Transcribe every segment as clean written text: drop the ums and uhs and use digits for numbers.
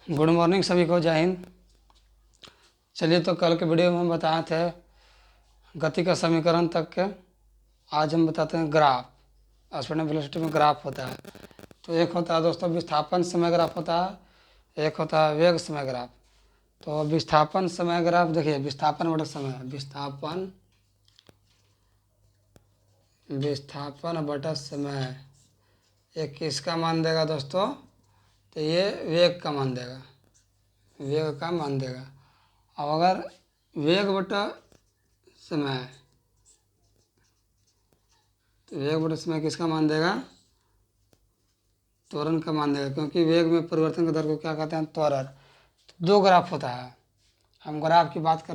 Good morning सभी को, जय हिंद। चलिए, तो कल के वीडियो में हम बताए थे गति का समीकरण तक के। आज हम बताते हैं ग्राफ। स्टूडेंट वेलोसिटी में ग्राफ होता है। तो एक होता है दोस्तों विस्थापन समय ग्राफ होता है, एक होता है वेग समय ग्राफ। तो विस्थापन समय ग्राफ देखिए, विस्थापन बटा समय, विस्थापन बटा समय एक किसका मान देगा दोस्तों? तो ये वेग का मान देगा, वेग का मान देगा। अब अगर वेग बटा समय, तो वेग बटा समय किसका मान देगा? त्वरण का मान देगा, क्योंकि वेग में परिवर्तन के दर को क्या कहते हैं? त्वरण। तो दो ग्राफ होता है। हम ग्राफ की बात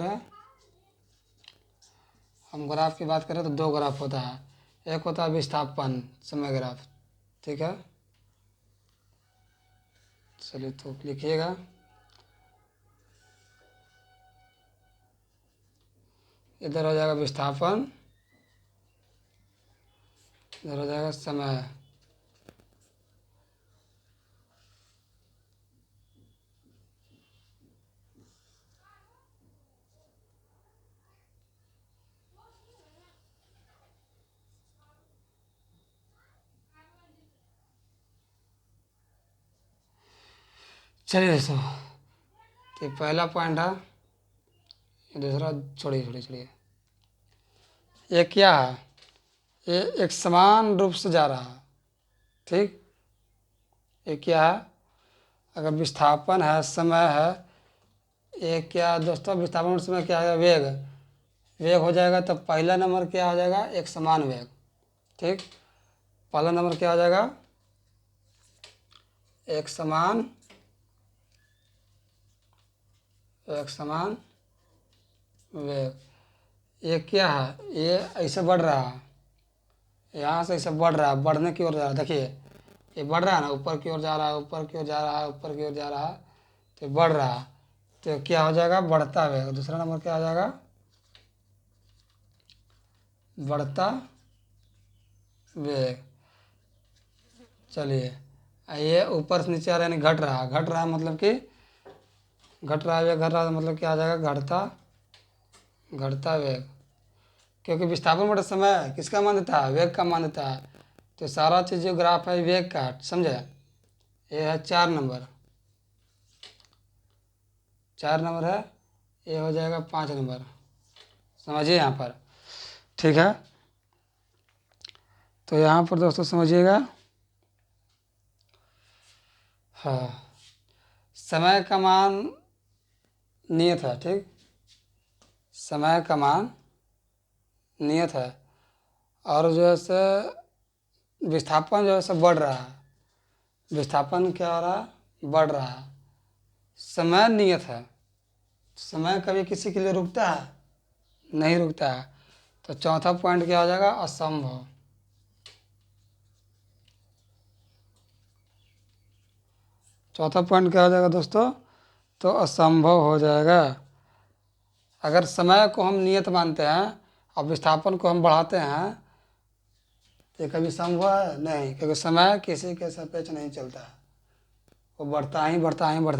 करें तो दो ग्राफ होता है। एक होता है विस्थापन समय ग्राफ, ठीक है। चलिए तो लिखिएगा, इधर हो जाएगा विस्थापन, इधर हो जाएगा समय। चलिए दोस्तों, तो पहला पॉइंट है, दूसरा छोड़िए। ये क्या है? ये एक समान रूप से जा रहा है, ठीक। ये क्या है? अगर विस्थापन है, समय है, ये क्या दोस्तों? विस्थापन और समय क्या है? वेग। वेग हो जाएगा तो पहला नंबर क्या हो जाएगा? एक समान वेग, ठीक। पहला नंबर क्या हो जाएगा? एक समान वेग। ये क्या है? ये ऐसे बढ़ रहा है, यहाँ से ऐसे बढ़ रहा है, बढ़ने की ओर जा रहा है। देखिए ये बढ़ रहा है ना, ऊपर की ओर जा रहा है, ऊपर की ओर जा रहा है, ऊपर की ओर जा रहा है, तो बढ़ रहा है। तो क्या हो जाएगा? बढ़ता वेग। दूसरा नंबर क्या हो जाएगा? बढ़ता वेग। चलिए, ये ऊपर से नीचे आ रहा है, यानी घट रहा है। घट रहा है मतलब कि घट रहा है वेग, घट रहा है मतलब क्या आ जाएगा? घटता वेग। क्योंकि विस्थापन बटा समय किसका मान देता है? वेग का मान देता है। तो सारा चीज़ जो ग्राफ है वेग का, समझे। ये है 4 नंबर, 4 नंबर है। ये हो जाएगा 5 नंबर, समझिए यहाँ पर, ठीक है। तो यहाँ पर दोस्तों समझिएगा, हाँ, समय का मान नियत है, ठीक। समय का मान नियत है, और जो है से विस्थापन जो है से बढ़ रहा है। विस्थापन क्या हो रहा है? बढ़ रहा है। समय नियत है, समय कभी किसी के लिए रुकता है? नहीं रुकता है। तो चौथा पॉइंट क्या हो जाएगा? असंभव। चौथा पॉइंट क्या हो जाएगा दोस्तों? तो असंभव हो जाएगा। अगर समय को हम नियत मानते हैं और विस्थापन को हम बढ़ाते हैं, तो ये कभी संभव है? नहीं, क्योंकि समय किसी के सापेक्ष नहीं चलता है, वो बढ़ता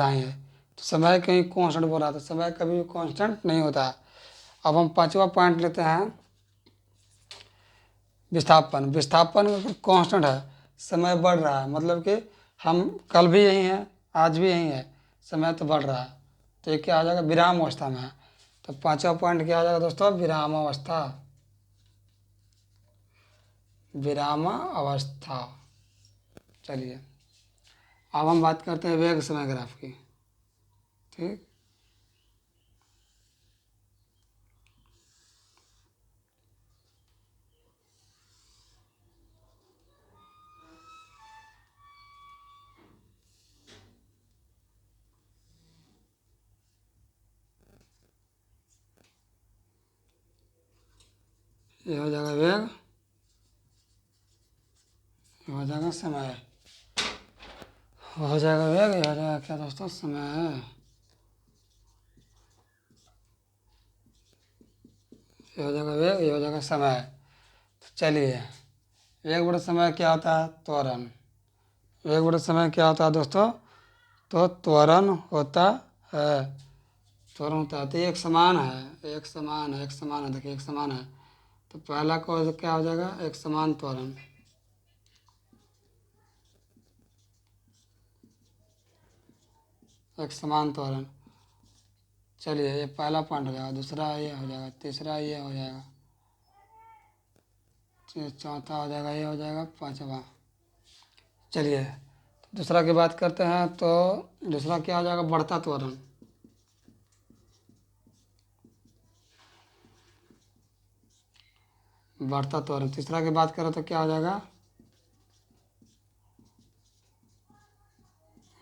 ही है। तो समय कहीं कांस्टेंट बोला, तो समय कभी भी कांस्टेंट नहीं होता। अब हम पांचवा पॉइंट लेते हैं, विस्थापन। विस्थापन कांस्टेंट है, समय बढ़ रहा है, मतलब कि हम कल भी यही हैं, आज भी यही है, समय तो बढ़ रहा है। तो ये क्या आ जाएगा? विराम अवस्था में है। तो पांचवा पॉइंट क्या आ जाएगा दोस्तों? विराम अवस्था। विराम अवस्था। चलिए, अब हम बात करते हैं वेग समय ग्राफ की, ठीक। ये हो जाएगा वेग, ये हो जाएगा समय, हो जाएगा वेग, ये हो जाएगा क्या दोस्तों? समय। ये हो जाएगा वेग, ये हो जाएगा समय। तो चलिए, वेग बटा समय क्या होता है? त्वरण। वेग बटा समय क्या होता है दोस्तों? तो त्वरण होता है, त्वरण होता है। तो ये एक समान है, एक समान है, एक समान है, देखिए एक समान है। तो पहला को क्या हो जाएगा, एक समान त्वरण। एक समान त्वरण। चलिए ये पहला पॉइंट हो जाएगा, दूसरा ये हो जाएगा, तीसरा ये हो जाएगा, चौथा हो जाएगा, ये हो जाएगा, पांचवा। चलिए दूसरा की बात करते हैं। तो दूसरा क्या हो जाएगा, बढ़ता त्वरण। बढ़ता त्वरण। तीसरा की बात करें तो क्या हो जाएगा,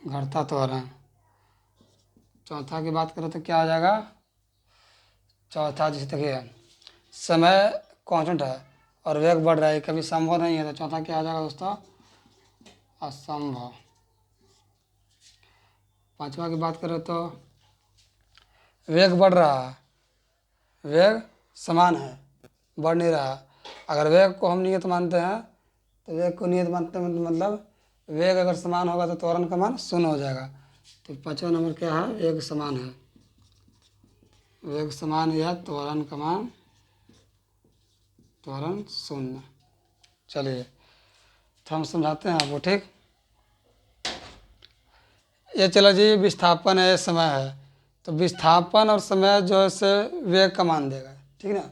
घटता त्वरण। चौथा की बात करें तो क्या हो जाएगा, चौथा जैसे देखिए समय कांस्टेंट है और वेग बढ़ रहा है, कभी संभव नहीं है, तो चौथा क्या आ जाएगा दोस्तों, असंभव। पांचवा की बात करें तो वेग बढ़ रहा है, वेग समान है, बढ़ नहीं रहा। अगर वेग को हम नियत मानते हैं तो वेग को नियत मानते हैं मतलब वेग अगर समान होगा तो त्वरण का मान शून्य हो जाएगा। तो पांचवा नंबर क्या है, वेग समान है, वेग समान या त्वरण का मान त्वरण शून्य। चलिए तो हम समझाते हैं आपको, ठीक। ये चला जी विस्थापन है, समय है। तो विस्थापन और समय जो है से वेग का मान देगा, ठीक ना।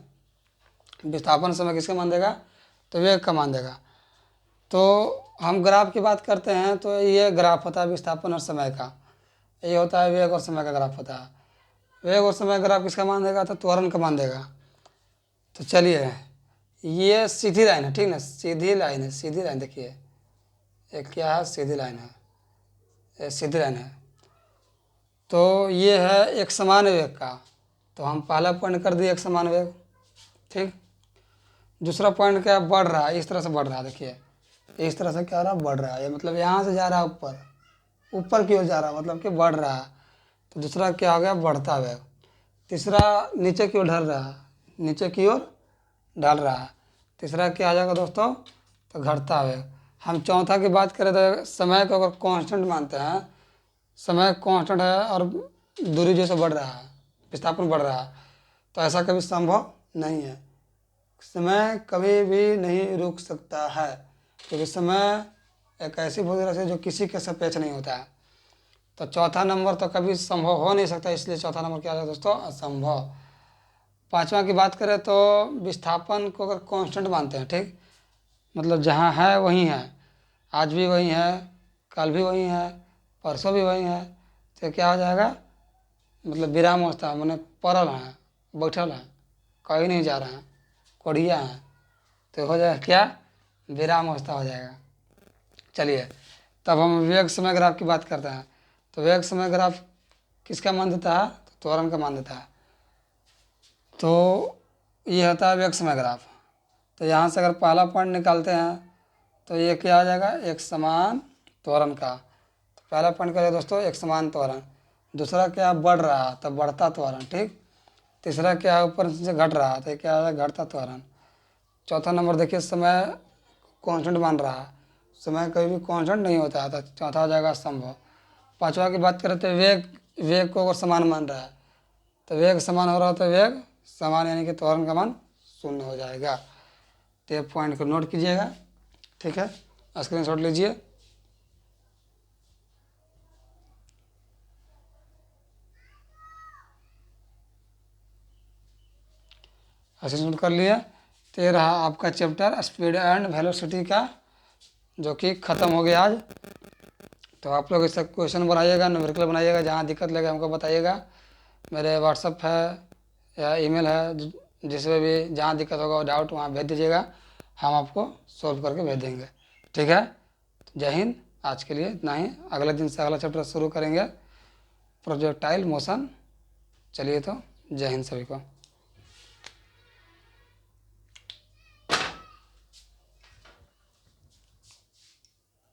विस्थापन समय किसका मान देगा, तो वेग का मान देगा। तो हम ग्राफ की बात करते हैं तो ये ग्राफ होता है विस्थापन और समय का, ये होता है वेग और समय का ग्राफ होता है। वेग और समय ग्राफ किसका मान देगा, तो त्वरण का मान देगा। तो चलिए ये सीधी लाइन है, ठीक ना, सीधी लाइन है, सीधी लाइन देखिए, ये क्या है, सीधी लाइन है, ये सीधी लाइन है। तो ये है एक समान वेग का, तो हम पहला पॉइंट कर दिए एक समान वेग, ठीक। दूसरा पॉइंट क्या, बढ़ रहा है, इस तरह से बढ़ रहा है, देखिए इस तरह से क्या रहा, बढ़ रहा है, ये मतलब यहाँ से जा रहा है ऊपर, ऊपर की ओर जा रहा है, मतलब कि बढ़ रहा है। तो दूसरा क्या हो गया, बढ़ता वेग। तीसरा नीचे की ओर ढल रहा है, नीचे की ओर ढल रहा है। तीसरा क्या आ जाएगा दोस्तों, तो घटता वेग। हम चौथा की बात करें तो समय को अगर कांस्टेंट मानते हैं, समय कांस्टेंट है और दूरी जैसे बढ़ रहा है, विस्थापन बढ़ रहा है, तो ऐसा कभी संभव नहीं है। समय कभी भी नहीं रुक सकता है, क्योंकि समय एक ऐसी भौतिक राशि है जो किसी के सापेक्ष नहीं होता है। तो चौथा नंबर तो कभी संभव हो नहीं सकता, इसलिए चौथा नंबर क्या है दोस्तों, असंभव। पांचवा की बात करें तो विस्थापन को अगर कांस्टेंट मानते हैं, ठीक, मतलब जहाँ है वहीं है, आज भी वहीं है, कल भी वहीं है, परसों भी वहीं है, तो क्या हो जाएगा, मतलब विराम अवस्था, मैंने पड़ल हैं, बैठल हैं, कहीं नहीं जा रहे हैं, कोढ़िया हैं, तो हो जाएगा क्या, विराम अवस्था हो जाएगा। चलिए तब हम वेग समय ग्राफ की बात करते हैं। तो वेग समय ग्राफ किसका मान देता है, तो त्वरण का मान देता है। तो ये होता है वेग समय ग्राफ। तो यहाँ से अगर पहला पॉइंट निकालते हैं तो ये क्या आ जाएगा, एक समान त्वरण का। तो पहला पॉइंट क्या है दोस्तों, एक समान त्वरण। दूसरा क्या, बढ़ रहा तो बढ़ता त्वरण, ठीक। तीसरा क्या, ऊपर से घट रहा तो क्या आ जाएगा, घटता त्वरण। चौथा नंबर देखिए समय कांस्टेंट मान रहा है, समय कभी भी कांस्टेंट नहीं होता है, तो चौथा हो जाएगा असंभव। पांचवा की बात करें तो वेग, वेग को अगर समान मान रहा है, तो वेग समान हो रहा है, तो वेग समान यानी कि त्वरण का मान शून्य हो जाएगा। तो ये पॉइंट को नोट कीजिएगा, ठीक है, स्क्रीनशॉट लीजिए। स्क्रीनशॉट कर लिए। तो ये रहा आपका चैप्टर स्पीड एंड वेलोसिटी का, जो कि ख़त्म हो गया आज। तो आप लोग इसका क्वेश्चन बनाइएगा, न्यूमेरिकल बनाइएगा, जहाँ दिक्कत लगे हमको बताइएगा। मेरे व्हाट्सअप है या ईमेल है, जिसमें भी जहाँ दिक्कत होगा डाउट वहाँ भेज दीजिएगा, हम आपको सॉल्व करके भेज देंगे, ठीक है। जय हिंद, आज के लिए इतना ही। अगले दिन से अगला चैप्टर शुरू करेंगे, प्रोजेक्टाइल मोशन। चलिए तो जय हिंद सभी को।